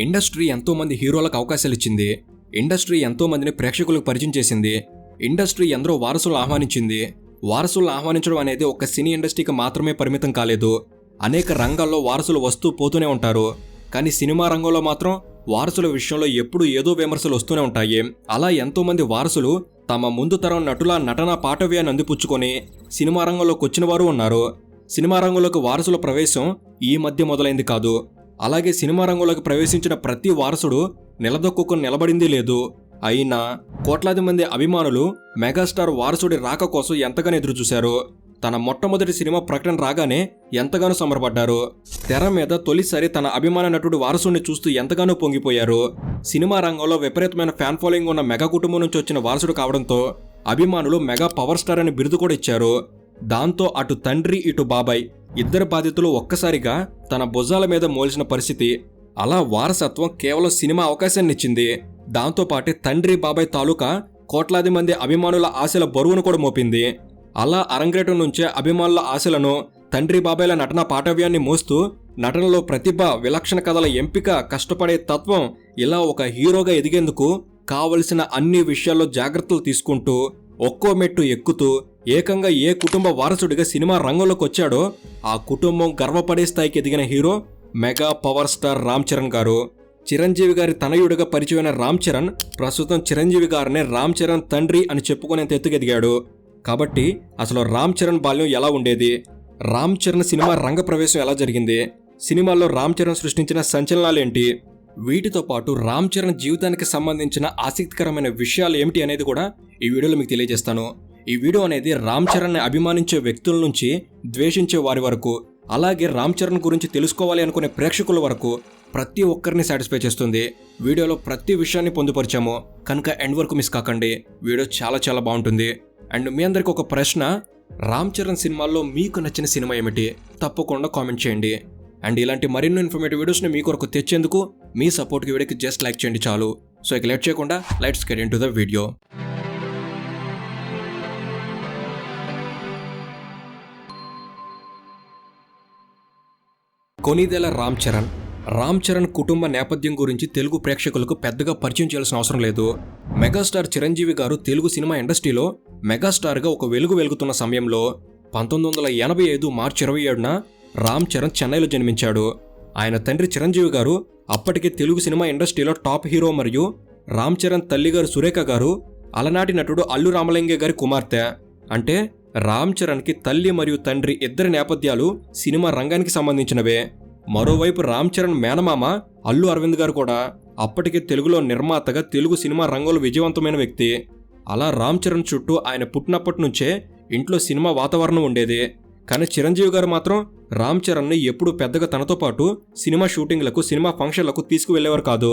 Industry ఎంతోమంది హీరోలకు అవకాశాలు ఇచ్చింది. ఇండస్ట్రీ ఎంతోమందిని ప్రేక్షకులకు పరిచయం చేసింది. ఇండస్ట్రీ ఎందరో వారసులు ఆహ్వానించింది. వారసులను ఆహ్వానించడం అనేది ఒక సినీ ఇండస్ట్రీకి మాత్రమే పరిమితం కాలేదు. అనేక రంగాల్లో వారసులు వస్తూ పోతూనే ఉంటారు. కానీ సినిమా రంగంలో మాత్రం వారసుల విషయంలో ఎప్పుడూ ఏదో విమర్శలు వస్తూనే ఉంటాయి. అలా ఎంతోమంది వారసులు తమ ముందు తరం నటుల నటనా పాటవ్యాన్ని అందిపుచ్చుకొని సినిమా రంగంలోకి వచ్చిన వారు ఉన్నారు. సినిమా రంగంలోకి వారసుల ప్రవేశం ఈ మధ్య మొదలైంది కాదు. అలాగే సినిమా రంగంలోకి ప్రవేశించిన ప్రతి వారసుడు నిలదొక్కుని నిలబడింది లేదు. అయినా కోట్లాది మంది అభిమానులు మెగాస్టార్ వారసుడి రాక కోసం ఎంతగానో ఎదురుచూశారు. తన మొట్టమొదటి సినిమా ప్రకటన రాగానే ఎంతగానో సంబరపడ్డారు. తెర మీద తొలిసారి తన అభిమాన నటుడు వారసుడిని చూస్తూ ఎంతగానో పొంగిపోయారు. సినిమా రంగంలో విపరీతమైన ఫ్యాన్ ఫాలోయింగ్ ఉన్న మెగా కుటుంబం నుంచి వచ్చిన వారసుడు కావడంతో అభిమానులు మెగా పవర్ స్టార్ అనే బిరుదు కూడా ఇచ్చారు. దాంతో అటు తండ్రి ఇటు బాబాయ్ ఇద్దరు బాధితులు ఒక్కసారిగా తన భుజాల మీద మోల్చిన పరిస్థితి. అలా వారసత్వం కేవలం సినిమా అవకాశాన్నిచ్చింది. దాంతోపాటే తండ్రి బాబాయ్ తాలూకా కోట్లాది మంది అభిమానుల ఆశల బరువును కూడా మోపింది. అలా అరంగేటం నుంచే అభిమానుల ఆశలను తండ్రి బాబాయ్ల నటన పాటవ్యాన్ని మోస్తూ నటనలో ప్రతిభ, విలక్షణ కథల ఎంపిక, కష్టపడే తత్వం, ఇలా ఒక హీరోగా ఎదిగేందుకు కావలసిన అన్ని విషయాల్లో జాగ్రత్తలు తీసుకుంటూ ఒక్కో మెట్టు ఎక్కుతూ ఏకంగా ఏ కుటుంబ వారసుడిగా సినిమా రంగంలోకి వచ్చాడో ఆ కుటుంబం గర్వపడే స్థాయికి ఎదిగిన hero mega power star Ram Charan గారు. చిరంజీవి గారి తనయుడిగా పరిచయమైన రామ్ చరణ్ ప్రస్తుతం చిరంజీవి గారినే రామ్ చరణ్ తండ్రి అని చెప్పుకునేంత ఎత్తుకెదిగాడు. కాబట్టి అసలు రామ్ చరణ్ బాల్యం ఎలా ఉండేది, రామ్ చరణ్ సినిమా రంగ ప్రవేశం ఎలా జరిగింది, సినిమాల్లో రామ్ చరణ్ సృష్టించిన సంచలనాలేంటి, వీటితో పాటు రామ్ చరణ్ జీవితానికి సంబంధించిన ఆసక్తికరమైన విషయాలు ఏమిటి అనేది కూడా ఈ వీడియోలో మీకు తెలియజేస్తాను. ఈ వీడియో అనేది రామ్ చరణ్ని అభిమానించే వ్యక్తుల నుంచి ద్వేషించే వారి వరకు, అలాగే రామ్ చరణ్ గురించి తెలుసుకోవాలి అనుకునే ప్రేక్షకుల వరకు ప్రతి ఒక్కరిని సాటిస్ఫై చేస్తుంది. వీడియోలో ప్రతి విషయాన్ని పొందుపరిచాము కనుక ఎండ్ వరకు మిస్ కాకండి. వీడియో చాలా చాలా బాగుంటుంది. అండ్ మీ అందరికి ఒక ప్రశ్న, రామ్ చరణ్ సినిమాల్లో మీకు నచ్చిన సినిమా ఏమిటి తప్పకుండా కామెంట్ చేయండి. అండ్ ఇలాంటి మరిన్ని ఇన్ఫర్మేటివ్ వీడియోస్ని మీ కొరకు తెచ్చేందుకు మీ సపోర్ట్కి వీడియోకి జస్ట్ లైక్ చేయండి చాలు. సో ఇక లేట్ చేయకుండా let's get into the video. Konidela Ram Charan కుటుంబ నేపథ్యం గురించి తెలుగు ప్రేక్షకులకు పెద్దగా పరిచయం చేయాల్సిన అవసరం లేదు. మెగాస్టార్ చిరంజీవి గారు తెలుగు సినిమా ఇండస్ట్రీలో మెగాస్టార్గా ఒక వెలుగు వెలుగుతున్న సమయంలో 1985 మార్చి 27న రామ్ చరణ్ చెన్నైలో జన్మించాడు. ఆయన తండ్రి చిరంజీవి గారు అప్పటికే తెలుగు సినిమా ఇండస్ట్రీలో టాప్ హీరో మరియు రామ్ చరణ్ తల్లిగారు సురేఖ గారు అలనాటి నటుడు అల్లు రామలింగయ్య గారి కుమార్తె. అంటే రామ్ చరణ్కి తల్లి మరియు తండ్రి ఇద్దరి నేపథ్యాలు సినిమా రంగానికి సంబంధించినవే. మరోవైపు రామ్ చరణ్ మేనమామ అల్లు అరవింద్ గారు కూడా అప్పటికే తెలుగులో నిర్మాతగా తెలుగు సినిమా రంగంలో విజయవంతమైన వ్యక్తి. అలా రామ్ చరణ్ చుట్టూ ఆయన పుట్టినప్పటి నుంచే ఇంట్లో సినిమా వాతావరణం ఉండేది. కానీ చిరంజీవి గారు మాత్రం రామ్ చరణ్ని ఎప్పుడూ పెద్దగా తనతో పాటు సినిమా షూటింగ్లకు, సినిమా ఫంక్షన్లకు తీసుకువెళ్లేవారు కాదు.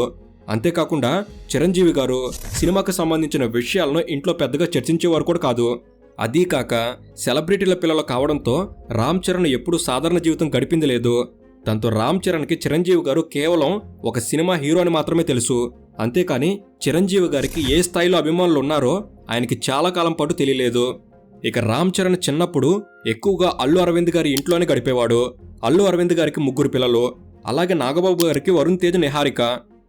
అంతేకాకుండా చిరంజీవి గారు సినిమాకు సంబంధించిన విషయాలను ఇంట్లో పెద్దగా చర్చించేవారు కూడా కాదు. అదీ కాక సెలబ్రిటీల పిల్లలు కావడంతో రామ్ చరణ్ ఎప్పుడూ సాధారణ జీవితం గడిపింది లేదు. దాంతో రామ్ చరణ్కి చిరంజీవి గారు కేవలం ఒక సినిమా హీరో అని మాత్రమే తెలుసు. అంతేకాని చిరంజీవి గారికి ఏ స్థాయిలో అభిమానులు ఉన్నారో ఆయనకి చాలా కాలం పాటు తెలియలేదు. ఇక రామ్ చరణ్ చిన్నప్పుడు ఎక్కువగా అల్లు అరవింద్ గారి ఇంట్లోనే గడిపేవాడు. అల్లు అరవింద్ గారికి 3 పిల్లలు, అలాగే నాగబాబు గారికి వరుణ్ తేజ్, నిహారిక,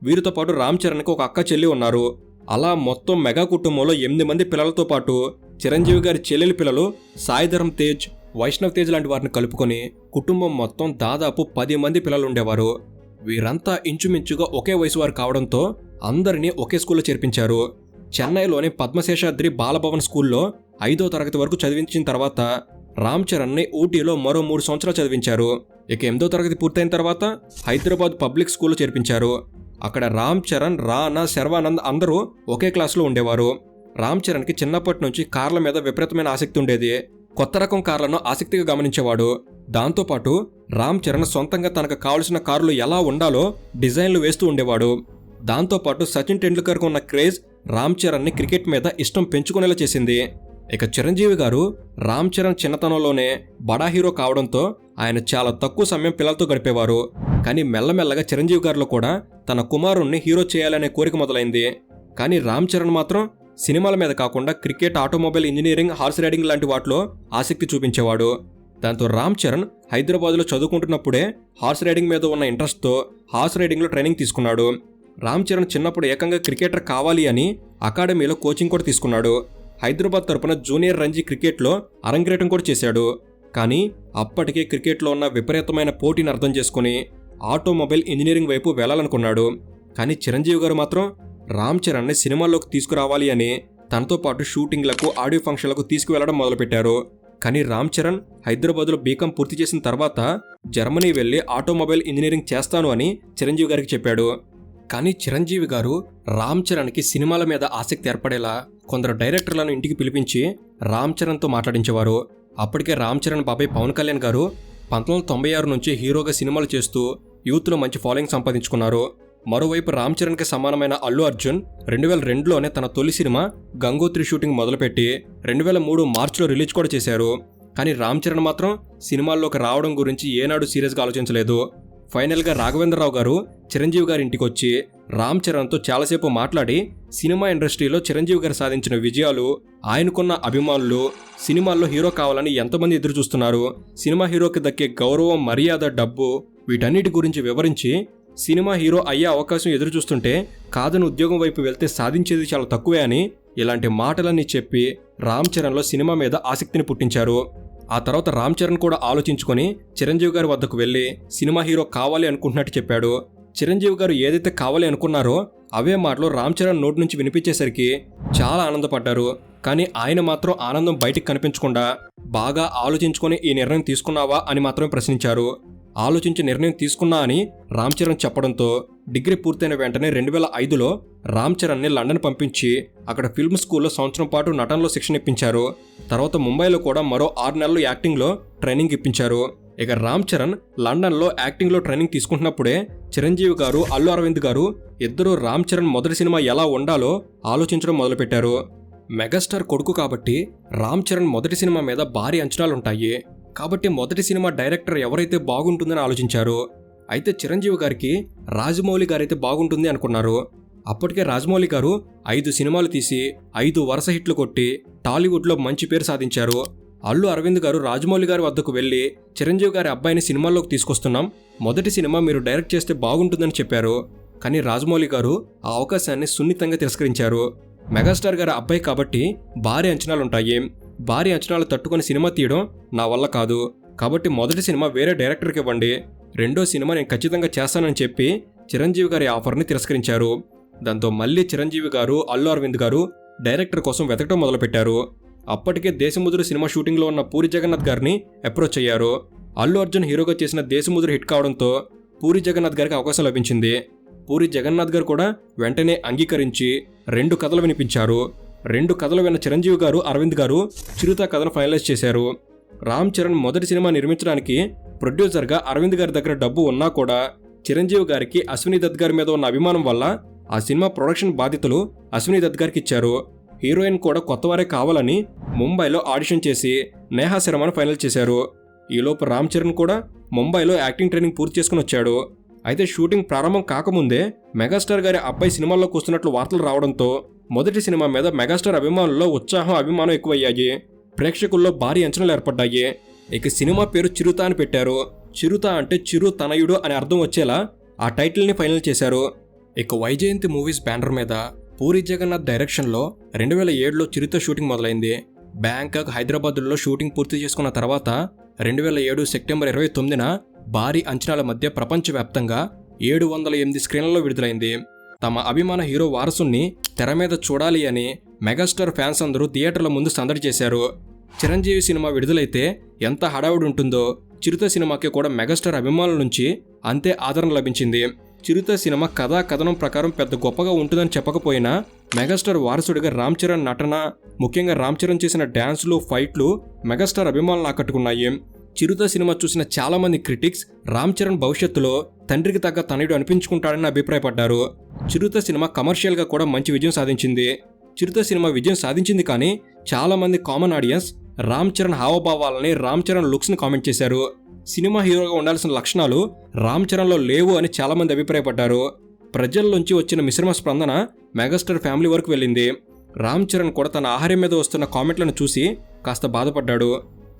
వీరితో పాటు రామ్ చరణ్కి ఒక అక్క చెల్లి ఉన్నారు. అలా మొత్తం మెగా కుటుంబంలో 8 మంది పిల్లలతో పాటు చిరంజీవి గారి చెల్లెలి పిల్లలు సాయిధరమ్ తేజ్, వైష్ణవ్ తేజ్ లాంటి వారిని కలుపుకొని కుటుంబం మొత్తం దాదాపు 10 మంది పిల్లలు ఉండేవారు. వీరంతా ఇంచుమించుగా ఒకే వయసు వారు కావడంతో అందరినీ ఒకే స్కూల్లో చేర్పించారు. చెన్నైలోని పద్మశేషాద్రి బాలభవన్ స్కూల్లో 5వ తరగతి వరకు చదివించిన తర్వాత రామ్ చరణ్ని ఊటీలో మరో 3 సంవత్సరాలు చదివించారు. ఇక 8వ తరగతి పూర్తయిన తర్వాత హైదరాబాద్ పబ్లిక్ స్కూల్లో చేర్పించారు. అక్కడ రామ్ చరణ్, రానా, శర్వానంద్ అందరూ ఒకే క్లాసులో ఉండేవారు. రామ్ చరణ్కి చిన్నప్పటి నుంచి కార్ల మీద విపరీతమైన ఆసక్తి ఉండేది. కొత్త రకం కార్లను ఆసక్తిగా గమనించేవాడు. దాంతోపాటు రామ్ చరణ్ సొంతంగా తనకు కావలసిన కార్లు ఎలా ఉండాలో డిజైన్లు వేస్తూ ఉండేవాడు. దాంతోపాటు సచిన్ టెండూల్కర్కు ఉన్న క్రేజ్ రామ్ చరణ్ని క్రికెట్ మీద ఇష్టం పెంచుకునేలా చేసింది. ఇక చిరంజీవి గారు రామ్ చరణ్ చిన్నతనంలోనే బడా హీరో కావడంతో ఆయన చాలా తక్కువ సమయం పిల్లలతో గడిపేవారు. కానీ మెల్లమెల్లగా చిరంజీవి గారిలో కూడా తన కుమారుణ్ణి హీరో చేయాలనే కోరిక మొదలైంది. కానీ రామ్ చరణ్ మాత్రం సినిమాల మీద కాకుండా cricket, automobile engineering, horse riding లాంటి వాటిలో ఆసక్తి చూపించేవాడు. దాంతో రామ్ చరణ్ హైదరాబాద్లో చదువుకుంటున్నప్పుడే హార్స్ రైడింగ్ మీద ఉన్న ఇంట్రెస్ట్తో హార్స్ రైడింగ్లో ట్రైనింగ్ తీసుకున్నాడు. రామ్ చరణ్ చిన్నప్పుడు ఏకంగా క్రికెటర్ కావాలి అని అకాడమీలో కోచింగ్ కూడా తీసుకున్నాడు. హైదరాబాద్ తరపున జూనియర్ రంజీ క్రికెట్లో అరంగేటం కూడా చేశాడు. కానీ అప్పటికే క్రికెట్లో ఉన్న విపరీతమైన పోటీని అర్థం చేసుకుని ఆటోమొబైల్ ఇంజనీరింగ్ వైపు వెళ్లాలనుకున్నాడు. కానీ చిరంజీవి గారు మాత్రం రామ్ చరణ్ని సినిమాల్లోకి తీసుకురావాలి అని తనతో పాటు షూటింగ్లకు, ఆడియో ఫంక్షన్లకు తీసుకువెళ్లడం మొదలుపెట్టారు. కానీ రామ్ చరణ్ హైదరాబాద్లో బీకాం పూర్తి చేసిన తర్వాత జర్మనీ వెళ్లి ఆటోమొబైల్ ఇంజనీరింగ్ చేస్తాను అని చిరంజీవి గారికి చెప్పాడు. కానీ చిరంజీవి గారు రామ్ చరణ్కి సినిమాల మీద ఆసక్తి ఏర్పడేలా కొందరు డైరెక్టర్లను ఇంటికి పిలిపించి రామ్ చరణ్తో మాట్లాడించేవారు. అప్పటికే రామ్ చరణ్ బాబాయ్ పవన్ కళ్యాణ్ గారు 1996 నుంచి హీరోగా సినిమాలు చేస్తూ యూత్లో మంచి ఫాలోయింగ్ సంపాదించుకున్నారు. మరోవైపు రామ్ చరణ్కి సమానమైన అల్లు అర్జున్ 2002లోనే తన తొలి సినిమా గంగోత్రి షూటింగ్ మొదలుపెట్టి 2003 మార్చిలో రిలీజ్ కూడా చేశారు. కానీ రామ్ చరణ్ మాత్రం సినిమాల్లోకి రావడం గురించి ఏనాడు సీరియస్గా ఆలోచించలేదు. ఫైనల్గా రాఘవేంద్రరావు గారు చిరంజీవి గారి ఇంటికి వచ్చి రామ్ చరణ్తో చాలాసేపు మాట్లాడి సినిమా ఇండస్ట్రీలో చిరంజీవి గారు సాధించిన విజయాలు, ఆయనకున్న అభిమానులు, సినిమాల్లో హీరో కావాలని ఎంతమంది ఎదురు చూస్తున్నారు, సినిమా హీరోకి దక్కే గౌరవం, మర్యాద, డబ్బు, వీటన్నిటి గురించి వివరించి సినిమా హీరో అయ్యే అవకాశం ఎదురు చూస్తుంటే కాదని ఉద్యోగం వైపు వెళ్తే సాధించేది చాలా తక్కువే అని ఇలాంటి మాటలన్నీ చెప్పి రామ్ చరణ్లో సినిమా మీద ఆసక్తిని పుట్టించారు. ఆ తర్వాత రామ్ చరణ్ కూడా ఆలోచించుకొని చిరంజీవి గారి వద్దకు వెళ్ళి సినిమా హీరో కావాలి అనుకుంటున్నట్టు చెప్పాడు. చిరంజీవి గారు ఏదైతే కావాలి అనుకున్నారో అవే మాటలు రామ్ చరణ్ నోటి నుంచి వినిపించేసరికి చాలా ఆనందపడ్డారు. కానీ ఆయన మాత్రం ఆనందం బయటికి కనిపించకుండా బాగా ఆలోచించుకొని ఈ నిర్ణయం తీసుకున్నావా అని మాత్రమే ప్రశ్నించారు. ఆలోచించి నిర్ణయం తీసుకున్నా అని రామ్ చరణ్ చెప్పడంతో డిగ్రీ పూర్తయిన వెంటనే 2005లో రామ్ చరణ్ని లండన్ పంపించి అక్కడ ఫిల్మ్ స్కూల్లో సంవత్సరం పాటు నటనలో శిక్షణ ఇప్పించారు. తర్వాత ముంబైలో కూడా మరో 6 నెలలు యాక్టింగ్లో ట్రైనింగ్ ఇప్పించారు. ఇక రామ్ చరణ్ లండన్లో యాక్టింగ్లో ట్రైనింగ్ తీసుకుంటున్నప్పుడే చిరంజీవి గారు, అల్లు అరవింద్ గారు ఇద్దరూ రామ్ చరణ్ మొదటి సినిమా ఎలా ఉండాలో ఆలోచించడం మొదలుపెట్టారు. మెగాస్టార్ కొడుకు కాబట్టి రామ్ చరణ్ మొదటి సినిమా మీద భారీ అంచనాలుంటాయి. కాబట్టి మొదటి సినిమా డైరెక్టర్ ఎవరైతే బాగుంటుందని ఆలోచించారు. అయితే చిరంజీవి గారికి రాజమౌళి గారైతే బాగుంటుంది అనుకున్నారు. అప్పటికే రాజమౌళి గారు 5 సినిమాలు తీసి 5 వరుస హిట్లు కొట్టి టాలీవుడ్లో మంచి పేరు సాధించారు. అల్లు అరవింద్ గారు రాజమౌళి గారి వద్దకు వెళ్ళి చిరంజీవి గారి అబ్బాయిని సినిమాల్లోకి తీసుకొస్తున్నాం, మొదటి సినిమా మీరు డైరెక్ట్ చేస్తే బాగుంటుందని చెప్పారు. కానీ రాజమౌళి గారు ఆ అవకాశాన్ని సున్నితంగా తిరస్కరించారు. మెగాస్టార్ గారి అబ్బాయి కాబట్టి భారీ అంచనాలుంటాయి, భారీ అంచనాలు తట్టుకొని సినిమా తీయడం నా వల్ల కాదు, కాబట్టి మొదటి సినిమా వేరే డైరెక్టర్కి ఇవ్వండి, రెండో సినిమా నేను ఖచ్చితంగా చేస్తానని చెప్పి చిరంజీవి గారి ఆఫర్ని తిరస్కరించారు. దాంతో మళ్ళీ చిరంజీవి గారు, అల్లు అరవింద్ గారు డైరెక్టర్ కోసం వెతకడం మొదలుపెట్టారు. అప్పటికే దేశముదురు సినిమా షూటింగ్లో ఉన్న పూరి జగన్నాథ్ గారిని అప్రోచ్ అయ్యారు. అల్లు అర్జున్ హీరోగా చేసిన దేశముదురు హిట్ కావడంతో పూరి జగన్నాథ్ గారికి అవకాశం లభించింది. పూరి జగన్నాథ్ గారు కూడా వెంటనే అంగీకరించి 2 కథలు వినిపించారు. 2 కథలు విన్న చిరంజీవి గారు, అరవింద్ గారు చిరుత కథను ఫైనలైజ్ చేశారు. రామ్ చరణ్ మొదటి సినిమా నిర్మించడానికి ప్రొడ్యూసర్గా అరవింద్ గారి దగ్గర డబ్బు ఉన్నా కూడా చిరంజీవి గారికి అశ్విని దత్ గారి మీద ఉన్న అభిమానం వల్ల ఆ సినిమా ప్రొడక్షన్ బాధ్యతలు అశ్విని దత్ గారికి ఇచ్చారు. హీరోయిన్ కూడా కొత్తవారే కావాలని ముంబైలో ఆడిషన్ చేసి నేహా శర్మను ఫైనల్ చేశారు. ఈలోపు రామ్ చరణ్ కూడా ముంబైలో యాక్టింగ్ ట్రైనింగ్ పూర్తి చేసుకుని వచ్చాడు. అయితే షూటింగ్ ప్రారంభం కాకముందే మెగాస్టార్ గారి అబ్బాయి సినిమాల్లోకి వస్తున్నట్లు వార్తలు రావడంతో మొదటి సినిమా మీద మెగాస్టార్ అభిమానుల్లో ఉత్సాహం, అభిమానం ఎక్కువయ్యాయి. ప్రేక్షకుల్లో భారీ అంచనాలు ఏర్పడ్డాయి. ఇక సినిమా పేరు చిరుత అని పెట్టారు. చిరుత అంటే చిరు తనయుడు అని అర్థం వచ్చేలా ఆ టైటిల్ని ఫైనల్ చేశారు. ఇక వైజయంతి మూవీస్ బ్యానర్ మీద పూరి జగన్నాథ్ డైరెక్షన్లో 2007లో చిరుత షూటింగ్ మొదలైంది. బ్యాంకాక్, హైదరాబాద్లో షూటింగ్ పూర్తి చేసుకున్న తర్వాత 2007 సెప్టెంబర్ 29న భారీ అంచనాల మధ్య ప్రపంచవ్యాప్తంగా 708 స్క్రీన్లలో విడుదలైంది. తమ అభిమాన హీరో వారసుని తెర మీద చూడాలి అని మెగాస్టార్ ఫ్యాన్స్ అందరూ థియేటర్ల ముందు సందడి చేశారు. చిరంజీవి సినిమా విడుదలైతే ఎంత హడావుడి ఉంటుందో చిరుత సినిమాకి కూడా మెగాస్టార్ అభిమానుల నుంచి అంతే ఆదరణ లభించింది. చిరుత సినిమా కథా కథనం ప్రకారం పెద్ద గొప్పగా ఉంటుందని చెప్పకపోయినా మెగాస్టార్ వారసుడిగా రామ్ చరణ్ నటన, ముఖ్యంగా రామ్ చరణ్ చేసిన డ్యాన్సులు, ఫైట్లు మెగాస్టార్ అభిమానులను ఆకట్టుకున్నాయి. చిరుత సినిమా చూసిన చాలామంది క్రిటిక్స్ రామ్ చరణ్ భవిష్యత్తులో తండ్రికి తగ్గ తనయుడు అనిపించుకుంటాడని అభిప్రాయపడ్డారు. చిరుత సినిమా కమర్షియల్గా కూడా మంచి విజయం సాధించింది. చిరుత సినిమా విజయం సాధించింది కానీ చాలామంది కామన్ ఆడియన్స్ రామ్ చరణ్ హావభావాలని, రామ్ చరణ్ లుక్స్ని కామెంట్ చేశారు. సినిమా హీరోగా ఉండాల్సిన లక్షణాలు రామ్ చరణ్లో లేవు అని చాలామంది అభిప్రాయపడ్డారు. ప్రజల్లోంచి వచ్చిన మిశ్రమ స్పందన మెగాస్టార్ ఫ్యామిలీ వరకు వెళ్ళింది. రామ్ చరణ్ కూడా తన ఆహార్యం మీద వస్తున్న కామెంట్లను చూసి కాస్త బాధపడ్డాడు.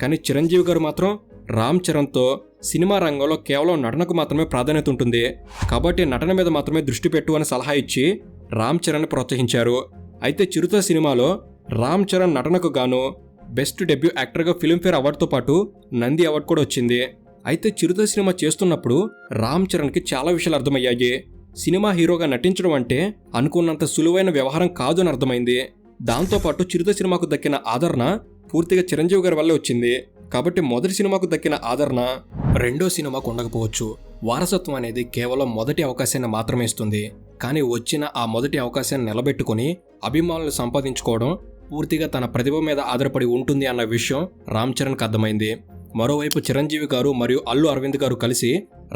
కానీ చిరంజీవి గారు మాత్రం రామ్ చరణ్తో సినిమా రంగంలో కేవలం నటనకు మాత్రమే ప్రాధాన్యత ఉంటుంది, కాబట్టి నటన మీద మాత్రమే దృష్టి పెట్టు అని సలహా ఇచ్చి రామ్ చరణ్ని ప్రోత్సహించారు. అయితే చిరుత సినిమాలో రామ్ చరణ్ నటనకు గాను బెస్ట్ డెబ్యూ యాక్టర్గా ఫిల్మ్ఫేర్ అవార్డుతో పాటు నంది అవార్డు కూడా వచ్చింది. అయితే చిరుత సినిమా చేస్తున్నప్పుడు రామ్ చరణ్కి చాలా విషయాలు అర్థమయ్యాయి. సినిమా హీరోగా నటించడం అంటే అనుకున్నంత సులువైన వ్యవహారం కాదు అని అర్థమైంది. దాంతోపాటు చిరుత సినిమాకు దక్కిన ఆదరణ పూర్తిగా చిరంజీవి గారి వల్లే వచ్చింది. కాబట్టి మొదటి సినిమాకు దక్కిన ఆదరణ రెండో సినిమాకు ఉండకపోవచ్చు. వారసత్వం అనేది కేవలం మొదటి అవకాశాన్ని మాత్రమే ఇస్తుంది, కానీ వచ్చిన ఆ మొదటి అవకాశాన్ని నిలబెట్టుకుని అభిమానులు సంపాదించుకోవడం పూర్తిగా తన ప్రతిభ మీద ఆధారపడి ఉంటుంది అన్న విషయం రామ్ చరణ్కి అర్థమైంది. మరోవైపు చిరంజీవి గారు మరియు అల్లు అరవింద్ గారు కలిసి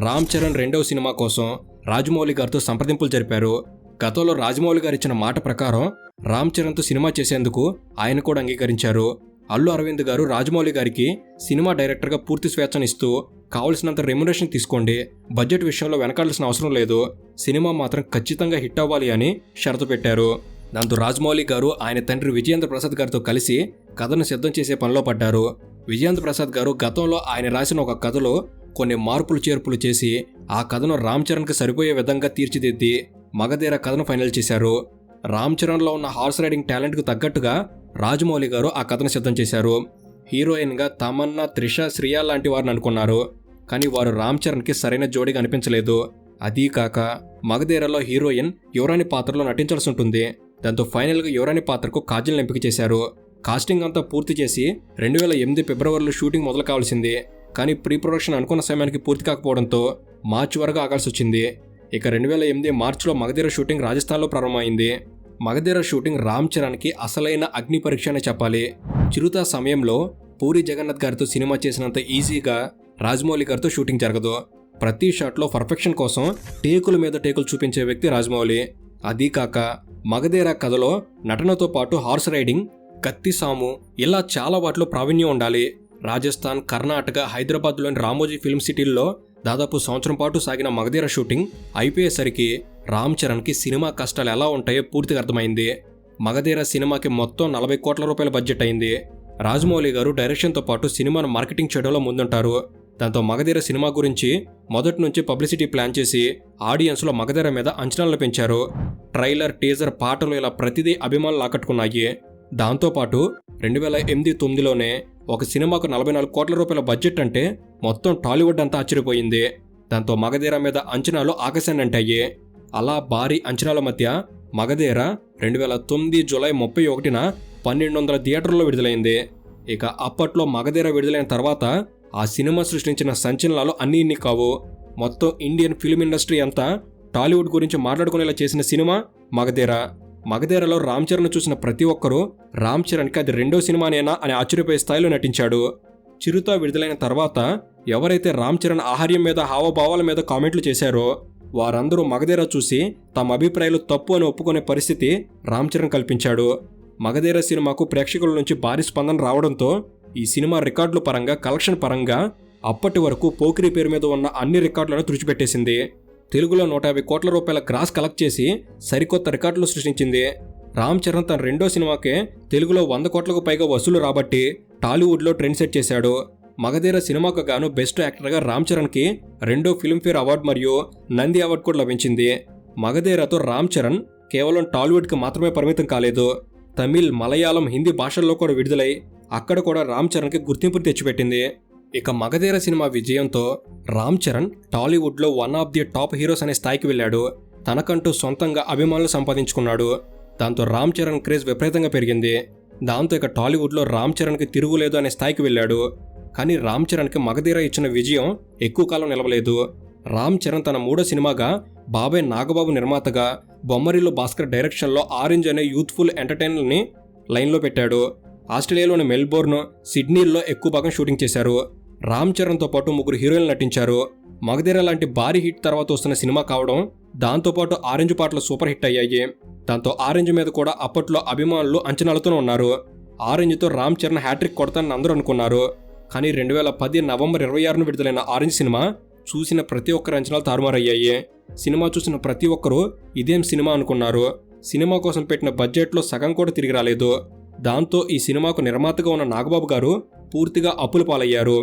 రామ్ చరణ్ రెండవ సినిమా కోసం రాజమౌళి గారితో సంప్రదింపులు జరిపారు. గతంలో రాజమౌళి గారు ఇచ్చిన మాట ప్రకారం రామ్ చరణ్తో సినిమా చేసేందుకు ఆయన కూడా అంగీకరించారు. అల్లు అరవింద్ గారు రాజమౌళి గారికి సినిమా డైరెక్టర్గా పూర్తి స్వేచ్ఛనిస్తూ కావలసినంత రెమ్యునరేషన్ తీసుకోండి, బడ్జెట్ విషయంలో వెనకాడాల్సిన అవసరం లేదు, సినిమా మాత్రం ఖచ్చితంగా హిట్ అవ్వాలి అని షరతు పెట్టారు. దాంతో రాజమౌళి గారు ఆయన తండ్రి విజయేంద్ర ప్రసాద్ గారితో కలిసి కథను సిద్ధం చేసే పనిలో పడ్డారు. విజయేంద్ర ప్రసాద్ గారు గతంలో ఆయన రాసిన ఒక కథలో కొన్ని మార్పులు చేర్పులు చేసి ఆ కథను రామ్ చరణ్కి సరిపోయే విధంగా తీర్చిదిద్ది మగధీర కథను ఫైనల్ చేశారు. రామ్ చరణ్లో ఉన్న హార్స్ రైడింగ్ టాలెంట్కు తగ్గట్టుగా రాజమౌళి గారు ఆ కథను సిద్ధం చేశారు. హీరోయిన్గా తమన్నా, త్రిష, శ్రియా లాంటి వారిని అనుకున్నారు, కానీ వారు రామ్ చరణ్కి సరైన జోడీగా అనిపించలేదు. అదీ కాక మగధీరలో హీరోయిన్ యువరాణి పాత్రలో నటించాల్సి ఉంటుంది. దాంతో ఫైనల్గా యువరాణి పాత్రకు కాజల్ని ఎంపిక చేశారు. కాస్టింగ్ అంతా పూర్తి చేసి 2008 ఫిబ్రవరిలో షూటింగ్ మొదలు కావాల్సింది, కానీ ప్రీ ప్రొడక్షన్ అనుకున్న సమయానికి పూర్తి కాకపోవడంతో మార్చి వరకు ఆగాల్సి వచ్చింది. ఇక 2008 మార్చిలో మగధీర షూటింగ్ రాజస్థాన్లో ప్రారంభమైంది. మగధీర షూటింగ్ రామ్ చరణ్కి అసలైన అగ్ని పరీక్ష అనే చెప్పాలి. చిరుత సమయంలో పూరి జగన్నాథ్ గారితో సినిమా చేసినంత ఈజీగా రాజమౌళి గారితో షూటింగ్ జరగదు. ప్రతి షాట్లో పర్ఫెక్షన్ కోసం టేకుల మీద టేకులు చూపించే వ్యక్తి రాజమౌళి. అదీ కాక మగధీర కథలో నటనతో పాటు హార్స్ రైడింగ్, కత్తి సాము ఇలా చాలా వాటిలో ప్రావీణ్యం ఉండాలి. రాజస్థాన్, కర్ణాటక, హైదరాబాద్లోని రామోజీ ఫిల్మ్ సిటీల్లో దాదాపు సంవత్సరం పాటు సాగిన మగధీర షూటింగ్ అయిపోయేసరికి రామ్ చరణ్కి సినిమా కష్టాలు ఎలా ఉంటాయో పూర్తిగా అర్థమైంది. మగధీర సినిమాకి మొత్తం 40 కోట్ల రూపాయల బడ్జెట్ అయింది. రాజమౌళి గారు డైరెక్షన్తో పాటు సినిమాను మార్కెటింగ్ చేయడంలో ముందుంటారు. దాంతో మగధీర సినిమా గురించి మొదటి నుంచి పబ్లిసిటీ ప్లాన్ చేసి ఆడియన్స్లో మగధీర మీద అంచనాలను పెంచారు. ట్రైలర్, టీజర్, పాటలు ఇలా ప్రతిదీ అభిమానులు ఆకట్టుకున్నాయి. దాంతోపాటు 2008-9లోనే ఒక సినిమాకు 44 కోట్ల రూపాయల బడ్జెట్ అంటే మొత్తం టాలీవుడ్ అంతా ఆశ్చర్యపోయింది. దాంతో మగధీర మీద అంచనాలు ఆకాశాన్ని అంటాయి. అలా భారీ అంచనాల మధ్య మగధీర 2009 జూలై 31న 1200 థియేటర్లో విడుదలైంది. ఇక అప్పట్లో మగధీర విడుదలైన తర్వాత ఆ సినిమా సృష్టించిన సంచలనాలు అన్నీ ఇన్ని కావు. మొత్తం ఇండియన్ ఫిల్మ్ ఇండస్ట్రీ అంతా టాలీవుడ్ గురించి మాట్లాడుకునేలా చేసిన సినిమా మగధీర. మగధీరలో రామ్ చరణ్ చూసిన ప్రతి ఒక్కరూ రామ్ చరణ్కి అది రెండో సినిమానేనా అని ఆశ్చర్యపోయే స్థాయిలో నటించాడు. చిరుత విడుదలైన తర్వాత ఎవరైతే రామ్ చరణ్ ఆహార్యం మీద, హావభావాల మీద కామెంట్లు చేశారో వారందరూ మగధీర చూసి తమ అభిప్రాయాలు తప్పు అని ఒప్పుకునే పరిస్థితి రామ్ చరణ్ కల్పించాడు. మగధీర సినిమాకు ప్రేక్షకుల నుంచి భారీ స్పందన రావడంతో ఈ సినిమా రికార్డుల పరంగా, కలెక్షన్ పరంగా అప్పటి వరకు పోకిరి పేరు మీద ఉన్న అన్ని రికార్డులను తుడిచిపెట్టేసింది. తెలుగులో 150 కోట్ల రూపాయల గ్రాస్ కలెక్ట్ చేసి సరికొత్త రికార్డులు సృష్టించింది. రామ్ చరణ్ తన రెండో సినిమాకే తెలుగులో 100 కోట్లకు పైగా వసూలు రాబట్టి టాలీవుడ్లో ట్రెండ్ సెట్ చేశాడు. మగధీర సినిమాకు గాను బెస్ట్ యాక్టర్గా రామ్ చరణ్కి 2వ ఫిల్మ్ఫేర్ అవార్డు మరియు నంది అవార్డు కూడా లభించింది. మగధీరతో రామ్ చరణ్ కేవలం టాలీవుడ్కి మాత్రమే పరిమితం కాలేదు. తమిళ్, మలయాళం, హిందీ భాషల్లో కూడా విడుదలై అక్కడ కూడా రామ్ చరణ్కి గుర్తింపుని తెచ్చిపెట్టింది. ఇక మగధీర సినిమా విజయంతో రామ్ చరణ్ టాలీవుడ్లో one of the top heroes అనే స్థాయికి వెళ్ళాడు. తనకంటూ సొంతంగా అభిమానులు సంపాదించుకున్నాడు. దాంతో రామ్ చరణ్ క్రేజ్ విపరీతంగా పెరిగింది. దాంతో ఇక టాలీవుడ్లో రామ్ చరణ్కి తిరుగులేదు అనే స్థాయికి వెళ్ళాడు. కానీ రామ్ చరణ్కి మగధీర ఇచ్చిన విజయం ఎక్కువ కాలం నిలవలేదు. రామ్ చరణ్ తన మూడో సినిమాగా బాబాయ్ నాగబాబు నిర్మాతగా బొమ్మరిల్లు భాస్కర్ డైరెక్షన్లో ఆరెంజ్ అనే యూత్ఫుల్ ఎంటర్టైనర్ని లైన్లో పెట్టాడు. ఆస్ట్రేలియాలోని మెల్బోర్న్, సిడ్నీల్లో ఎక్కువ భాగం షూటింగ్ చేశారు. రామ్ చరణ్తో పాటు 3 హీరోయిన్లు నటించారు. మగధీర లాంటి భారీ హిట్ తర్వాత వస్తున్న సినిమా కావడం, దాంతోపాటు ఆరెంజ్ పాటలు సూపర్ హిట్ అయ్యాయి. దాంతో ఆరెంజ్ మీద కూడా అప్పట్లో అభిమానులు అంచనాలతోనే ఉన్నారు. ఆరెంజ్తో రామ్ చరణ్ హ్యాట్రిక్ కొడతానని అందరూ అనుకున్నారు. కానీ 2010 నవంబర్ 26న విడుదలైన ఆరెంజ్ సినిమా చూసిన ప్రతి ఒక్కరి అంచనాలు తారుమారయ్యాయి. సినిమా చూసిన ప్రతి ఒక్కరూ ఇదేం సినిమా అనుకున్నారు. సినిమా కోసం పెట్టిన బడ్జెట్లో సగం కూడా తిరిగి రాలేదు. దాంతో ఈ సినిమాకు నిర్మాతగా ఉన్న నాగబాబు గారు పూర్తిగా అప్పుల పాలయ్యారు.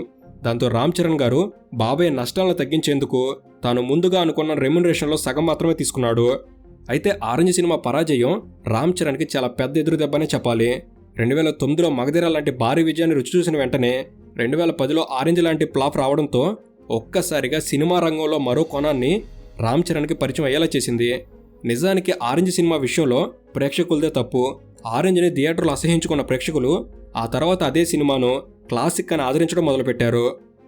దాంతో రామ్ చరణ్ గారు బాబాయ్ నష్టాలను తగ్గించేందుకు తాను ముందుగా అనుకున్న రెమ్యునరేషన్లో సగం మాత్రమే తీసుకున్నాడు. అయితే ఆరెంజ్ సినిమా పరాజయం రామ్ చరణ్కి చాలా పెద్ద ఎదురుదెబ్బనే చెప్పాలి. 2009లో మగధీర లాంటి భారీ విజయాన్ని రుచి చూసిన వెంటనే 2010లో ఆరెంజ్ లాంటి ఫ్లాప్ రావడంతో ఒక్కసారిగా సినిమా రంగంలో మరో కోణాన్ని రామ్ చరణ్కి పరిచయం అయ్యేలా చేసింది. నిజానికి ఆరెంజ్ సినిమా విషయంలో ప్రేక్షకులదే తప్పు. ఆరెంజ్ని థియేటర్లో అసహించుకున్న ప్రేక్షకులు ఆ తర్వాత అదే సినిమాను క్లాసిక్ అని ఆదరించడం మొదలుపెట్టారు.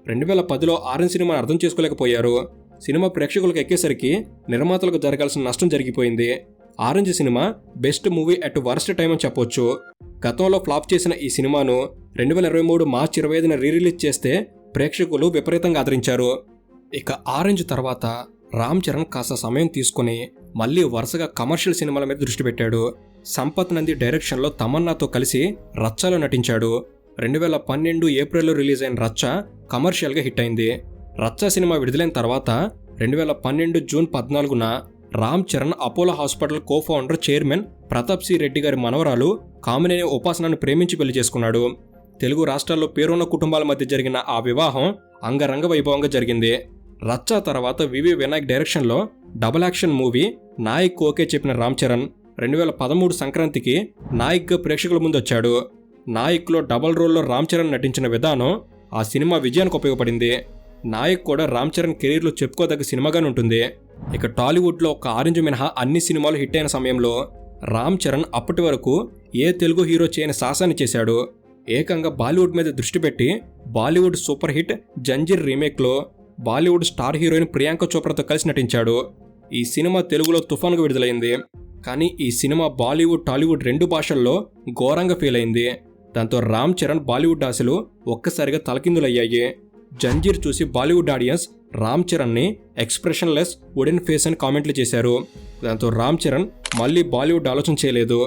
2010లో ఆరెంజ్ సినిమాను అర్థం చేసుకోలేకపోయారు. సినిమా ప్రేక్షకులకు ఎక్కేసరికి నిర్మాతలకు జరగాల్సిన నష్టం జరిగిపోయింది. Orange cinema best movie at worst time అని చెప్పొచ్చు. గతంలో ఫ్లాప్ చేసిన ఈ సినిమాను 2023 మార్చి 25న రీరిలీజ్ చేస్తే ప్రేక్షకులు విపరీతంగా ఆదరించారు. ఇక ఆరెంజ్ తర్వాత రామ్ చరణ్ కాస్త సమయం తీసుకుని మళ్ళీ వరుసగా కమర్షియల్ సినిమాల మీద దృష్టి పెట్టాడు. సంపత్ నంది డైరెక్షన్లో తమన్నాతో కలిసి రచ్చలో నటించాడు. 2012 ఏప్రిల్లో రిలీజ్ అయిన రచ్చ కమర్షియల్గా హిట్ అయింది. రచ్చ సినిమా విడుదలైన తర్వాత 2012 జూన్ 14న Ram Charan Apollo hospital co-founder chairman Pratap C Reddy గారి మనవరాలు కామినేని ఉపాసనను ప్రేమించి పెళ్లి చేసుకున్నాడు. తెలుగు రాష్ట్రాల్లో పేరున్న కుటుంబాల మధ్య జరిగిన ఆ వివాహం అంగరంగ వైభవంగా జరిగింది. రచ్చ తర్వాత వివి వినాయక్ డైరెక్షన్లో double action movie Nayak okay చెప్పిన రామ్ చరణ్ 2013 సంక్రాంతికి నాయక్గా ప్రేక్షకుల ముందు వచ్చాడు. నాయక్లో డబల్ రోల్లో రామ్ చరణ్ నటించిన విధానం ఆ సినిమా విజయానికి ఉపయోగపడింది. నాయక్ కూడా రామ్ చరణ్ కెరీర్లో చెప్పుకోదగ్గ సినిమాగానే ఉంటుంది. ఇక టాలీవుడ్లో ఒక ఆరెంజ్ మినహా అన్ని సినిమాలు హిట్ అయిన సమయంలో రామ్ చరణ్ అప్పటి వరకు ఏ తెలుగు హీరో చేయని సాహసాన్ని చేశాడు. ఏకంగా బాలీవుడ్ మీద దృష్టి పెట్టి బాలీవుడ్ సూపర్ హిట్ జంజీర్ రీమేక్లో బాలీవుడ్ స్టార్ హీరోయిన్ ప్రియాంక చోప్రాతో కలిసి నటించాడు. ఈ సినిమా తెలుగులో తుఫాన్గా విడుదలైంది. కానీ ఈ సినిమా బాలీవుడ్ టాలీవుడ్ రెండు భాషల్లో ఘోరంగా ఫెయిల్ అయింది. దాంతో రామ్ చరణ్ బాలీవుడ్ ఆశలు ఒక్కసారిగా తలకిందులయ్యాయి. జంజీర్ చూసి బాలీవుడ్ ఆడియన్స్ రామ్ చరణ్ని ఎక్స్ప్రెషన్లెస్ వుడెన్ ఫేస్ అని కామెంట్లు చేశారు. దాంతో రామ్ చరణ్ మళ్ళీ బాలీవుడ్ ఆలోచన చేయలేదు.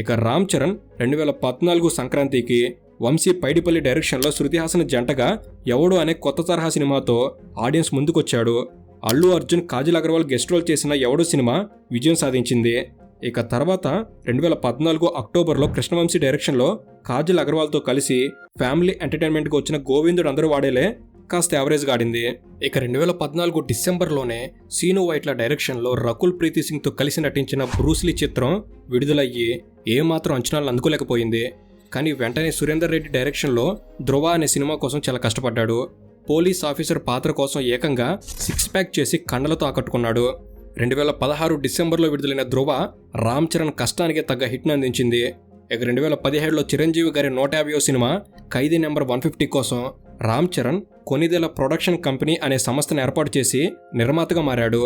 ఇక రామ్ చరణ్ 2014 సంక్రాంతికి వంశీ పైడిపల్లి డైరెక్షన్లో శృతి హాసన్ జంటగా ఎవడు అనే కొత్త తరహా సినిమాతో ఆడియన్స్ ముందుకొచ్చాడు. అల్లు అర్జున్ కాజల్ అగర్వాల్ గెస్ట్ రోల్ చేసిన ఎవడు సినిమా విజయం సాధించింది. ఇక తర్వాత 2014 అక్టోబర్లో కృష్ణవంశీ డైరెక్షన్లో కాజల్ అగర్వాల్తో కలిసి ఫ్యామిలీ ఎంటర్టైన్మెంట్గా వచ్చిన గోవిందుడు అందరూ వాడేలే కాస్త యావరేజ్గా ఆడింది. ఇక 2014 డిసెంబర్లోనే సీను వైట్ల డైరెక్షన్లో రకుల్ ప్రీతి సింగ్తో కలిసి నటించిన బ్రూస్లీ చిత్రం విడుదలయ్యి ఏమాత్రం అంచనాలను అందుకోలేకపోయింది. కానీ వెంటనే సురేందర్ రెడ్డి డైరెక్షన్లో ధ్రువ అనే సినిమా కోసం చాలా కష్టపడ్డాడు. పోలీస్ ఆఫీసర్ పాత్ర కోసం ఏకంగా 6 ప్యాక్ చేసి కండలతో ఆకట్టుకున్నాడు. 2016 డిసెంబర్లో విడుదలైన ధ్రువ రామ్ చరణ్ కష్టానికే తగ్గ హిట్ను అందించింది. ఇక 2017లో చిరంజీవి గారి 150వ సినిమా ఖైదీ నెంబర్ 150 కోసం రామ్ చరణ్ కొనిదెల ప్రొడక్షన్ కంపెనీ అనే సంస్థను ఏర్పాటు చేసి నిర్మాతగా మారాడు.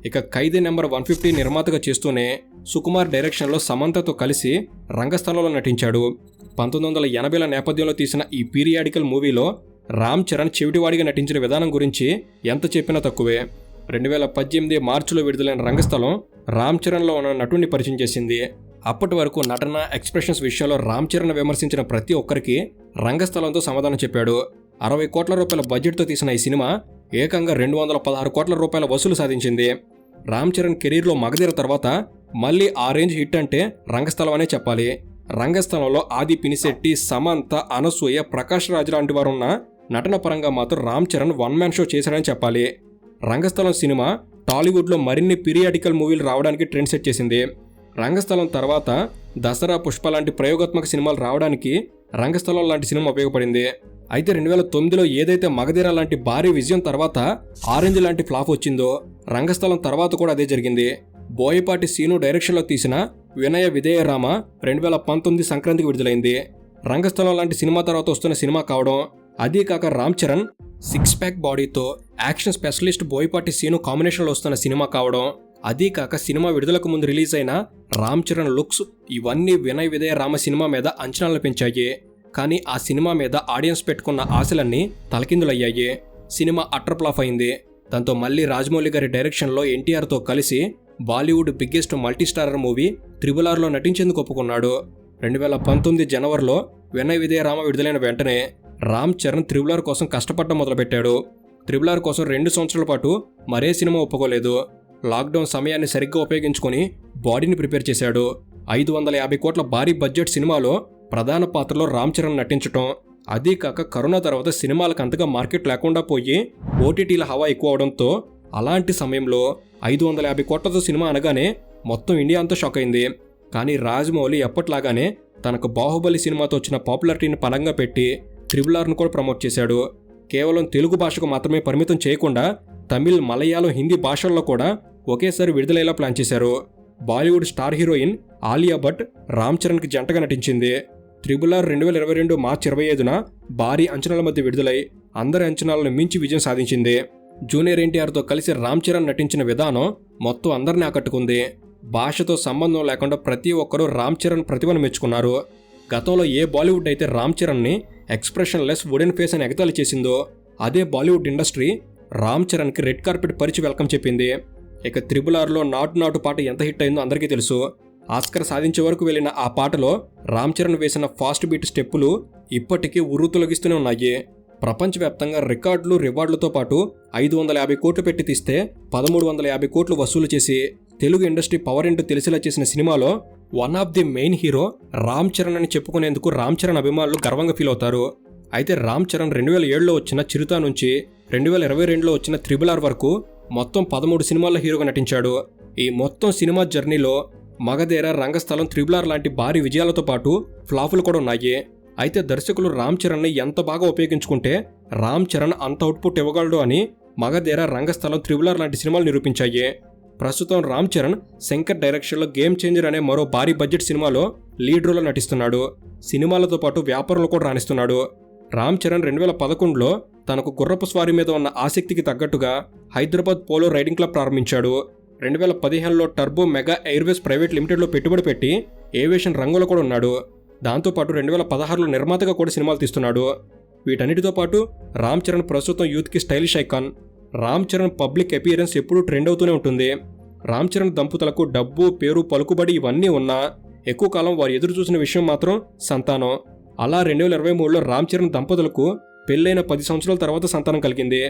ఇక ఖైదీ నెంబర్ 150 నిర్మాతగా చేస్తూనే సుకుమార్ డైరెక్షన్లో సమంతతో కలిసి రంగస్థలంలో నటించాడు. 1980ల నేపథ్యంలో తీసిన ఈ పీరియాడికల్ మూవీలో రామ్ చరణ్ చెవిటివాడిగా నటించిన విధానం గురించి ఎంత చెప్పినా తక్కువే. 2018 మార్చిలో విడుదలైన రంగస్థలం రామ్ చరణ్లో ఉన్న నటుడిని పరిచయం చేసింది. అప్పటి వరకు నటన ఎక్స్ప్రెషన్స్ విషయంలో రామ్ చరణ్ విమర్శించిన ప్రతి ఒక్కరికి రంగస్థలంతో సమాధానం చెప్పాడు. 60 కోట్ల రూపాయల బడ్జెట్తో తీసిన ఈ సినిమా ఏకంగా 216 కోట్ల రూపాయల వసూలు సాధించింది. రామ్ చరణ్ కెరీర్లో మగధీర తర్వాత మళ్ళీ ఆ రేంజ్ హిట్ అంటే రంగస్థలం అనే చెప్పాలి. రంగస్థలంలో ఆది పినిశెట్టి, సమంత, అనసూయ, ప్రకాష్ రాజ్ లాంటి వారు ఉన్న నటన పరంగా మాత్రం Ram Charan one man show చేశాడని చెప్పాలి. రంగస్థలం సినిమా టాలీవుడ్లో మరిన్ని పీరియాడికల్ మూవీలు రావడానికి ట్రెండ్ సెట్ చేసింది. రంగస్థలం తర్వాత దసరా, పుష్ప లాంటి ప్రయోగాత్మక సినిమాలు రావడానికి రంగస్థలం లాంటి సినిమా ఉపయోగపడింది. అయితే 2009లో ఏదైతే మగధీర లాంటి భారీ విజయం తర్వాత ఆరెంజ్ లాంటి ఫ్లాప్ వచ్చిందో రంగస్థలం తర్వాత కూడా అదే జరిగింది. బోయపాటి సీను డైరెక్షన్లో తీసిన వినయ విధేయ రామ 2019 సంక్రాంతికి విడుదలైంది. రంగస్థలం లాంటి సినిమా తర్వాత వస్తున్న సినిమా కావడం, అదీ కాక రామ్ చరణ్ 6 ప్యాక్ బాడీతో యాక్షన్ స్పెషలిస్ట్ బోయపాటి సీను కాంబినేషన్లో వస్తున్న సినిమా కావడం, అదీ కాక సినిమా విడుదలకు ముందు రిలీజ్ అయిన రామ్ చరణ్ లుక్స్, ఇవన్నీ వినయ విధేయ రామ సినిమా మీద అంచనాలను పెంచాయి. కానీ ఆ సినిమా మీద ఆడియన్స్ పెట్టుకున్న ఆశలన్నీ తలకిందులయ్యాయి. సినిమా అట్టర్ ఫ్లాప్ అయింది. దాంతో మళ్ళీ రాజమౌళి గారి డైరెక్షన్లో ఎన్టీఆర్తో కలిసి బాలీవుడ్ బిగ్గెస్ట్ మల్టీస్టారర్ మూవీ త్రిబుల్-ఆర్లో నటించేందుకు ఒప్పుకున్నాడు. 2019 జనవరిలో వినయ విధేయ రామ విడుదలైన వెంటనే రామ్ చరణ్ త్రిబుల్-ఆర్ కోసం కష్టపడడం మొదలుపెట్టాడు. త్రిబుల్-ఆర్ కోసం 2 సంవత్సరాల పాటు మరే సినిమా ఒప్పుకోలేదు. లాక్డౌన్ సమయాన్ని సరిగ్గా ఉపయోగించుకొని బాడీని ప్రిపేర్ చేశాడు. 550 కోట్ల భారీ బడ్జెట్ సినిమాలో ప్రధాన పాత్రలో రామ్ చరణ్ నటించటం, అదీ కాక కరోనా తర్వాత సినిమాలకు అంతగా మార్కెట్ లేకుండా పోయి ఓటీటీల హవా ఎక్కువ అవడంతో అలాంటి సమయంలో 550 కోట్లతో సినిమా అనగానే మొత్తం ఇండియా అంతా షాక్ అయింది. కానీ రాజమౌళి ఎప్పట్లాగానే తనకు బాహుబలి సినిమాతో వచ్చిన పాపులారిటీని పనంగా పెట్టి RRRను కూడా ప్రమోట్ చేశాడు. కేవలం తెలుగు భాషకు మాత్రమే పరిమితం చేయకుండా తమిళ్, మలయాళం, హిందీ భాషల్లో కూడా ఒకేసారి విడుదలయ్యేలా ప్లాన్ చేశారు. బాలీవుడ్ స్టార్ హీరోయిన్ ఆలియా భట్ రామ్ చరణ్కి జంటగా నటించింది. RRR 2022 మార్చి 25న భారీ అంచనాల మధ్య విడుదలై అందరి అంచనాలను మించి విజయం సాధించింది. జూనియర్ ఎన్టీఆర్తో కలిసి రామ్ చరణ్ నటించిన విధానం మొత్తం అందరినీ ఆకట్టుకుంది. భాషతో సంబంధం లేకుండా ప్రతి ఒక్కరూ రామ్ చరణ్ ప్రతిభను మెచ్చుకున్నారు. గతంలో ఏ బాలీవుడ్ అయితే రామ్ చరణ్ని ఎక్స్ప్రెషన్ లెస్ వుడెన్ ఫేస్ అని ఎగతాళి చేసిందో అదే బాలీవుడ్ ఇండస్ట్రీ రామ్ చరణ్కి రెడ్ కార్పెట్ పరిచి వెల్కమ్ చెప్పింది. ఇక RRRలో నాటు నాటు పాట ఎంత హిట్ అయిందో అందరికీ తెలుసు. ఆస్కర్ సాధించే వరకు వెళ్లిన ఆ పాటలో రామ్ చరణ్ వేసిన ఫాస్ట్ బీట్ స్టెప్పులు ఇప్పటికీ ఉర్రు తొలగిస్తూనే ఉన్నాయి. ప్రపంచవ్యాప్తంగా రికార్డులు, రివార్డులతో పాటు 550 కోట్లు పెట్టి తీస్తే 1350 కోట్లు వసూలు చేసి తెలుగు ఇండస్ట్రీ పవర్ ఏంటో తెలిసేలా చేసిన సినిమాలో one of the main hero Ram Charan అని చెప్పుకునేందుకు రామ్ చరణ్ అభిమానులు గర్వంగా ఫీల్ అవుతారు. అయితే రామ్ చరణ్ 2007లో వచ్చిన చిరుత నుంచి 2022లో వచ్చిన RRR వరకు మొత్తం 13 సినిమాల్లో హీరోగా నటించాడు. ఈ మొత్తం సినిమా జర్నీలో మగధీర, రంగస్థలం, RRR లాంటి భారీ విజయాలతో పాటు ఫ్లాపులు కూడా ఉన్నాయి. అయితే దర్శకులు రామ్ చరణ్ని ఎంత బాగా ఉపయోగించుకుంటే రామ్ చరణ్ అంత అవుట్పుట్ ఇవ్వగలడు అని మగధీర, రంగస్థలం, RRR లాంటి సినిమాలు నిరూపించాయి. ప్రస్తుతం రామ్ చరణ్ శంకర్ డైరెక్షన్లో గేమ్ చేంజర్ అనే మరో భారీ బడ్జెట్ సినిమాలో లీడ్ రోల్లో నటిస్తున్నాడు. సినిమాలతో పాటు వ్యాపారంలో కూడా రాణిస్తున్నాడు. రామ్ చరణ్ 2011లో తనకు గుర్రపు స్వారీ మీద ఉన్న ఆసక్తికి తగ్గట్టుగా హైదరాబాద్ పోలో రైడింగ్ క్లబ్ ప్రారంభించాడు. 2015లో టర్బో మెగా ఎయిర్వేస్ ప్రైవేట్ లిమిటెడ్లో పెట్టుబడి పెట్టి ఏవియేషన్ రంగంలో కూడా ఉన్నాడు. దాంతోపాటు 2016లో నిర్మాతగా కూడా సినిమాలు తీస్తున్నాడు. వీటన్నిటితో పాటు రామ్ చరణ్ ప్రస్తుతం యూత్కి stylish icon. Ram Charan public appearance ఎప్పుడూ ట్రెండ్ అవుతూనే ఉంటుంది. రామ్ చరణ్ దంపతులకు డబ్బు, పేరు, పలుకుబడి ఇవన్నీ ఉన్నా ఎక్కువ కాలం వారు ఎదురు చూసిన విషయం మాత్రం సంతానం. అలా 2023లో రామ్ చరణ్ దంపతులకు పెళ్ళైన 10 సంవత్సరాల తర్వాత సంతానం కలిగింది.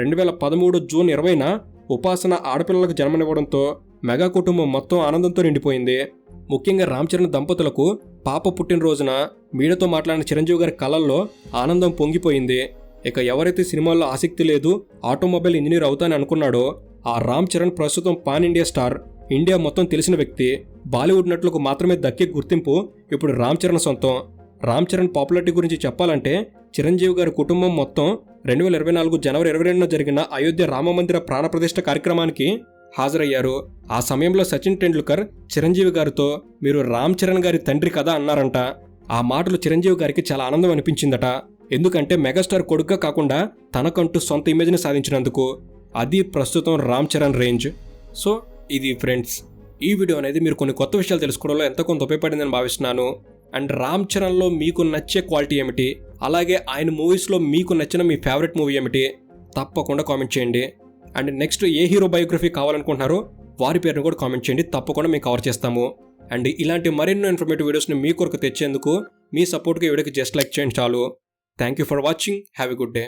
2013 జూన్ 20న ఉపాసన ఆడపిల్లలకు జన్మనివ్వడంతో మెగా కుటుంబం మొత్తం ఆనందంతో నిండిపోయింది. ముఖ్యంగా రామ్ చరణ్ దంపతులకు పాప పుట్టినరోజున మీడియాతో మాట్లాడిన చిరంజీవి గారి కళల్లో ఆనందం పొంగిపోయింది. ఇక ఎవరైతే సినిమాల్లో ఆసక్తి లేదు, ఆటోమొబైల్ ఇంజనీర్ అవుతానని అనుకున్నాడో ఆ రామ్ చరణ్ ప్రస్తుతం పాన్ ఇండియా స్టార్. ఇండియా మొత్తం తెలిసిన వ్యక్తి. బాలీవుడ్ నటులకు మాత్రమే దక్కే గుర్తింపు ఇప్పుడు రామ్ చరణ్ సొంతం. రామ్ చరణ్ పాపులారిటీ గురించి చెప్పాలంటే చిరంజీవి గారి కుటుంబం మొత్తం 2024 జనవరి 22న జరిగిన అయోధ్య రామమందిర ప్రాణప్రతిష్ఠ కార్యక్రమానికి హాజరయ్యారు. ఆ సమయంలో సచిన్ టెండూల్కర్ చిరంజీవి గారితో మీరు రామ్ చరణ్ గారి తండ్రి కదా అన్నారంట. ఆ మాటలు చిరంజీవి గారికి చాలా ఆనందం అనిపించిందట. ఎందుకంటే మెగాస్టార్ కొడుగ్గా కాకుండా తనకంటూ సొంత ఇమేజ్ని సాధించినందుకు. అది ప్రస్తుతం రామ్ చరణ్ రేంజ్. సో ఇది ఫ్రెండ్స్, ఈ వీడియో అనేది మీరు కొన్ని కొత్త విషయాలు తెలుసుకోవడంలో ఎంతో కొంత ఉపయోగపడిందని భావిస్తున్నాను. అండ్ రామ్ చరణ్లో మీకు నచ్చే క్వాలిటీ ఏమిటి, అలాగే ఆయన మూవీస్లో మీకు నచ్చిన మీ ఫేవరెట్ మూవీ ఏమిటి తప్పకుండా కామెంట్ చేయండి. అండ్ నెక్స్ట్ ఏ హీరో బయోగ్రఫీ కావాలనుకుంటున్నారో వారి పేరును కూడా కామెంట్ చేయండి, తప్పకుండా మేము కవర్ చేస్తాము. అండ్ ఇలాంటి మరెన్నో ఇన్ఫర్మేటివ్ వీడియోస్ని మీ కొరకు తెచ్చేందుకు మీ సపోర్ట్గా ఈ వీడియోకి జస్ట్ లైక్ చేయండి చాలు. Thank you for watching. Have a good day.